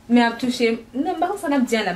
Me ap touché. Non, ba kon ap diyan la.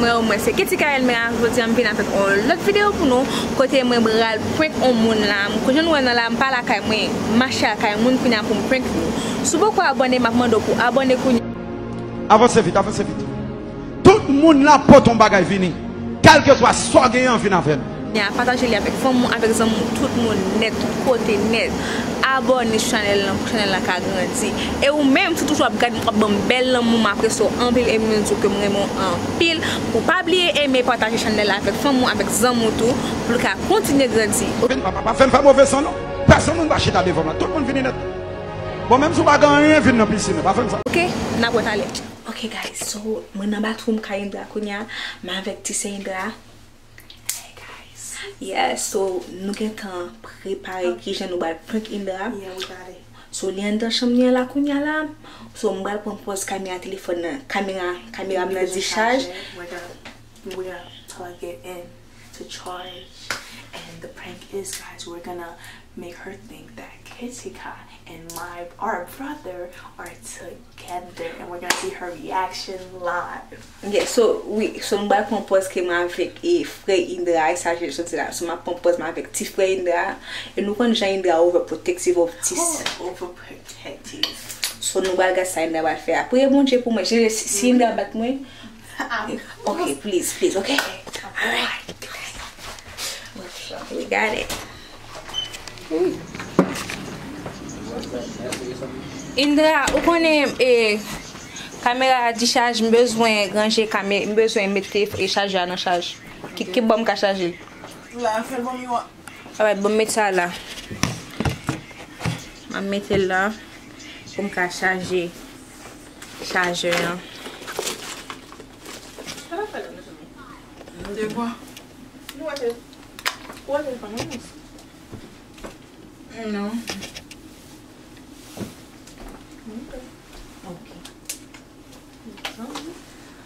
Moi c'est KETHYCA KALOT mais aujourd'hui on vient avec l'autre vidéo pour nous côté moi bral prank on moun là ko je nou nan la pas la kay moi machanm kay moun fina pour prank sou beaucoup abonné m'a mando pour abonner ko avancez vite tout le monde là pour ton bagage vini quel que soit soit gagnant vient avec partager avec femme avec zanmi tout le monde net tout côté net abonné channel la ka grandi et ou même si toujours regarder bon belle moment après so ANPIL et me dire que vraiment ANPIL pour pas oublier aimer partager channel avec femme avec zanmi tout pour ka continuer grandir pas faire mauvais son non personne ne va acheter devant là tout le monde vient net bon même si pas rien vient dans piscine pas faire ça OK n'a pas aller OK guys so moi dans bathroom ka YNDRA konya mais avec YNDRA. Yeah, so nous avons préparé qui je nous va prank YNDRA. Yeah, we got it. So l'YNDRA chambre là kunya là. So on va prendre pause caméra téléphone caméra me décharge. We are plug it in to charge, and the prank is, guys, we're gonna make her think that KETHYCA and our brother are together, and we're gonna see her reaction live. Yeah, so on va prendre pause caméra avec FREL YNDRA, ça je dis là. So ma prendre pause avec TIFREL YNDRA et nous connaissons YNDRA overprotective of this. Overprotective. So nous va regarder ça YNDRA va faire. Après bon Dieu pour moi, si YNDRA bat moi. Okay, please, okay. All right. Okay, we got it. YNDRA, ou connaît caméra de charge, besoin ranger caméra, besoin mettre et charger dans charge. Qui bon ka charger? Là, fais bon moi. Ah ouais, bon mettre ça là. On mettre là pour ka charger chargeur. De quoi? Non.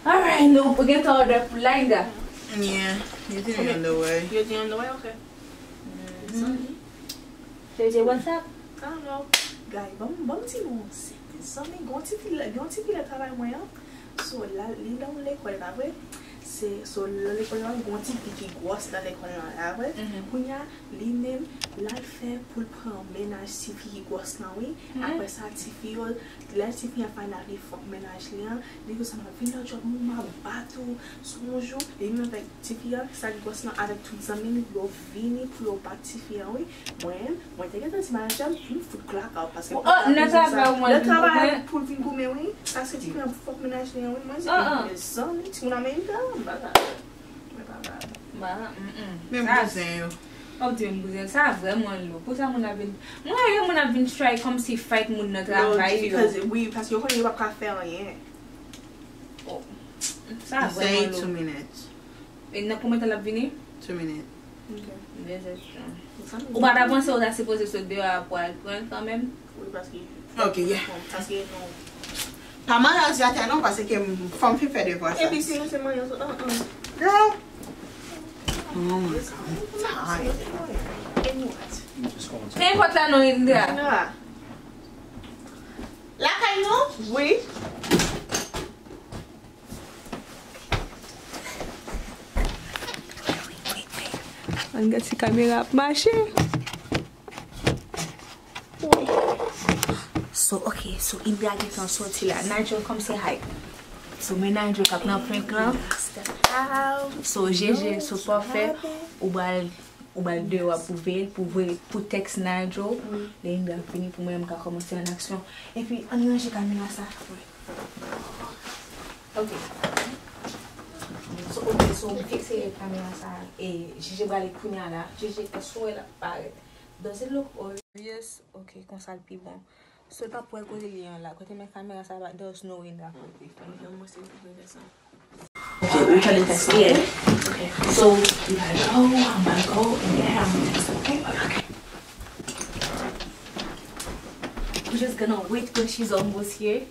Alright, no, we're going to order for YNDRA. Yeah, you're on the way. You're on the way, okay. So you say what's up? I don't know. Guys, bon ti nou se. Zanmi, gonti pi le travay mwen. So la li dan l'école la vre. So l'école là gonti pi ki gros dans l'école là la vre. Kounya li même la fait pour prendre ménage si fi gros nan oui. Après ça ti fi yo la ti fi a finally fok ménage li an. Li ko ça m'a vinn la job mou ma batou son jour et même avec ti fi ça gros nan avec tout zanmi yo vini pour yo pati fi oui. Moi te gade ti manage une foot claque parce que le travail pour venir goumer oui parce que tu peux fok ménage li oui moi c'est zanmi tu m'as même Même besoin. Oh Dieu, me ça vraiment lourd. Pour ça mon a vinn try comme si fight mon notre travail. Parce que on va pas faire rien. Oh. Ça vraiment lourd. 2 minutes. Et n'a combien la venir? 2 minutes. OK. Ou va avancer on a supposé se dehors pour prendre quand même. Oui parce que OK, yeah. parce que non. Pas mal à ça non parce que femme fait des voix. Et puis si c'est moi Girl. Oh my God, I'm tired. And what? N'importe là non YNDRA. La caillou? Oui. On regarde si caméra marcher. So okay, so YNDRA get on sorti là. Nigel come say hi. So me Nigel kap nan prank là. So GG so parfait ou bal dehors pour texte Nigel. Les YNDRA fini pour moi me commencer en action. Et puis on range caméra ça. OK. So okay, so on fixe la caméra ça et GG va les kounya là. GG que soit là paraît. Does it look or yes? Okay, comme ça le plus bon. So pas pour côté lien là, côté mes caméras ça va there's no YNDRA. Okay, we're trying to test it. Okay. So you gotta go, I'm gonna go and then I'm gonna test it. Okay? Okay. just gonna wait till she's almost here.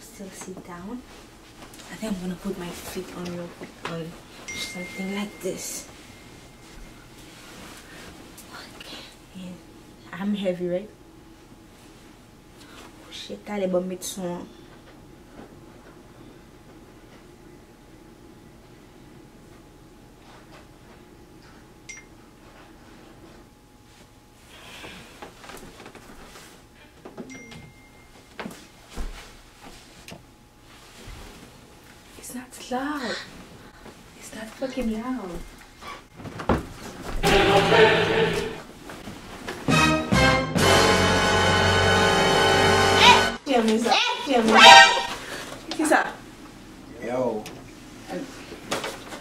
Still sit down. I think I'm gonna put my feet on something like this. Okay. Yeah. I'm heavy, right? Shit, allez, bon, mettre son. It's not loud. It's not fucking loud. Qu'est-ce ça? Yo.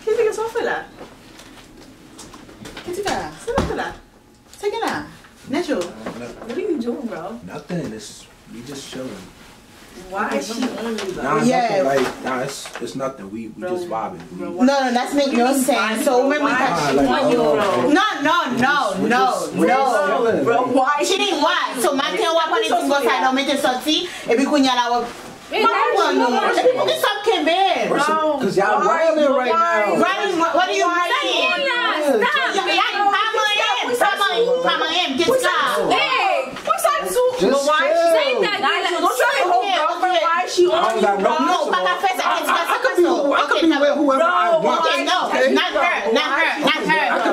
Qu'est-ce que ça fait là? Qu'est-ce que t'as? C'est quoi là? C'est que là? Natural. What are you doing, bro? Nothing. We just chilling. Why is she on you, though? Nah, Yeah. nothing, like, nah, it's nothing. We just vibing. No, that's make no sense. So when we touch No. Bro, why She didn't what? So man can walk on it and go side now make it salty. E bi kunya la wa. Stop kenbe. Cause y'all wilding right now. Right? What do you mean? Come on, get stop. Hey, what's that too? Just Why is she saying chill. that? Don't try to hold girlfriend. Why is she on you, bro? No, Papa first I could be with whoever I want. Okay, no, not her.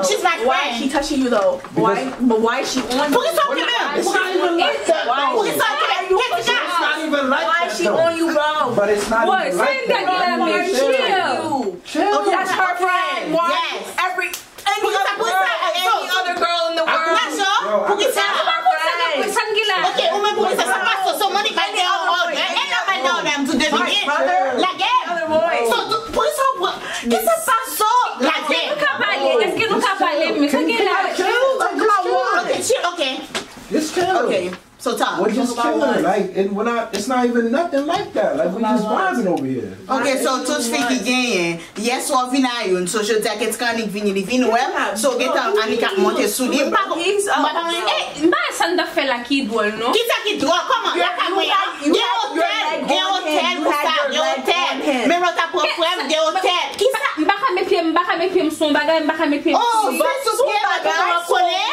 She's my Why is she friend. touching you though? Why? But why is she on you? Who is talking about? It's not even like that. Who is though. talking about? It's not even like Why that. is she though. on you, bro? But it's not even like that. Why is she on you? Chill. That's her friend. Why? Yes. Any other girl in the world. Not sure. Who is that? Okay, woman, who is that? So money back there. And I know them to defend. Like Other boys. So, por isso, que se passou? Like Okay. Just chill. Okay. So talk. We're just chilling. Like, and we're not. It's not even nothing like that. Like, we just vibing over here. Okay, so tout fait qui gagne, hier soir vini a yon, so je dis que quand il vini ouais, so get Annika monter sous lui, pas Sanda fait la qui doit, non? qui ça qui doit, comment, la caméra, des hôtels, mais l'autre pour frère, des hôtels, qui ça? M'baka me pied son bagay, m'baka me pied. Oh, c'est tout bien, on connaît,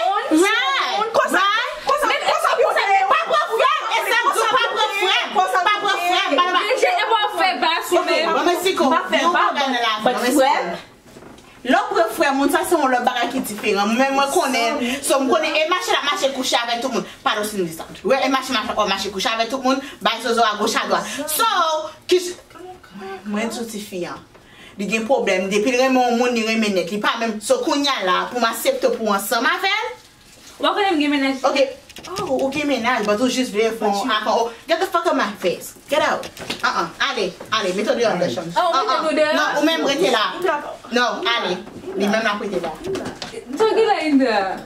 l'autre frère, mon ça c'est le bagage qui est différent. Même moi connais, so me connais et marcher coucher avec tout le monde. Pas aussi distance. Ouais, et marcher coucher avec tout le monde, bah sozo à gauche à droite. So, qui moi tout fille. Il y a un problème depuis le monde il remet net, il pas même so konya là pour m'accepter pour ensemble avec. What can I give? Okay. Oh, okay, ménage, but you just there for get the fuck out of my face. Get out. Allez, mets-toi dehors, la chambre. Non, ou même rester là. Non, allez. Ni même la côté là. So get là inda.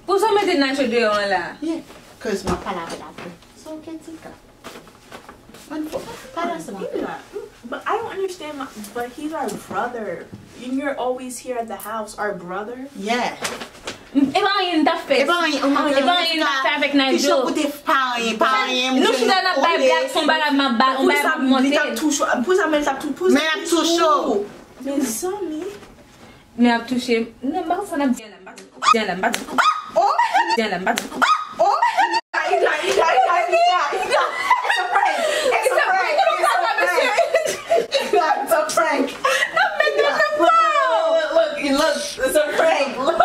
Pour ça mettre nacho dehors là. Yeah, cause ma palabra là. So KETHYCA. But I don't understand. But he's our brother. And you're always here at the house. Our brother. Yeah. Evan da fait. Evan da avec Nigel. Nous je dans la blague son bagarre ma bague, on va monter. Mais tout chaud. Mais zanmi. Mais a touché. Non, pas ça n'a bien là. Oh. It's a prank. Look, it's a prank. Look.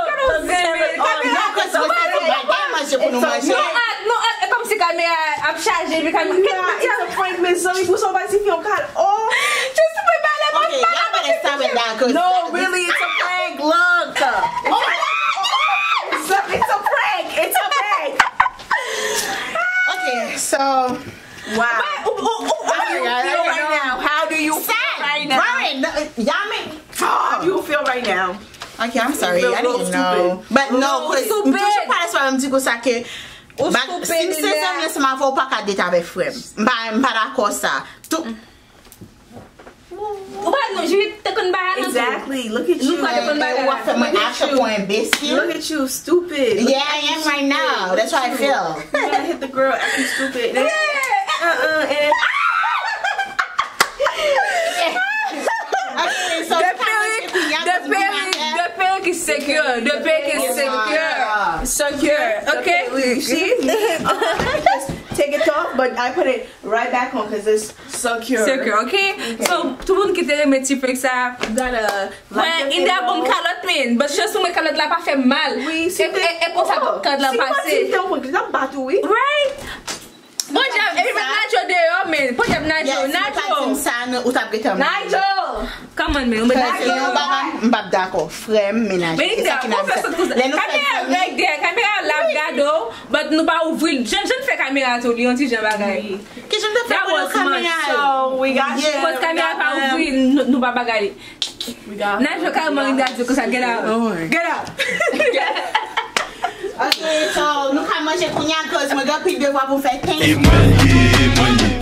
Comme si quand I'm chargé, It's a prank, Miss Zoe. Who's somebody see you got oh. Just to be okay, y'all better stop it now, cause no, really, it's a prank. Look. It's a prank. Okay, so wow. How do you feel right now? How do you feel right now? Okay, I'm sorry. I didn't know. But no, because Si se zanmi seman fò ou pa ka det avek frem. Mpa d'akor sa. Tout. Exactly. Look at you. Look at you, stupid. Yeah, I am right now. That's how I feel. You gotta hit the girl acting stupid. And Okay, so the peg is secure. The peg is secure. Okay? see? Just take it off, but I put it right back on because it's secure. Okay? So, tout le monde qui te remet petit peu ça. Gotta Il y a bon calotte, mais je suis sûre que calotte là pas fait mal. Oui, c'est pour ça que calotte là passé. Right? Bon, j'ai Nacho dehors, mais pas j'ai Nacho. Come on, man. Mbap d'akor. Frem menaj. Mais il y a caméra là, Gade, but nous pas ouvrir. Je ne fais caméra tout, on dit j'en bagaille. Ki jen te fè pou yo kamera? So we got you. Parce caméra pas ouvrir, nous pas bagaille. Nacho carrément il dit que ça get out. Get out. Ok, so nou ka manje kounya cause mwen gen pil devwa pou fè 15.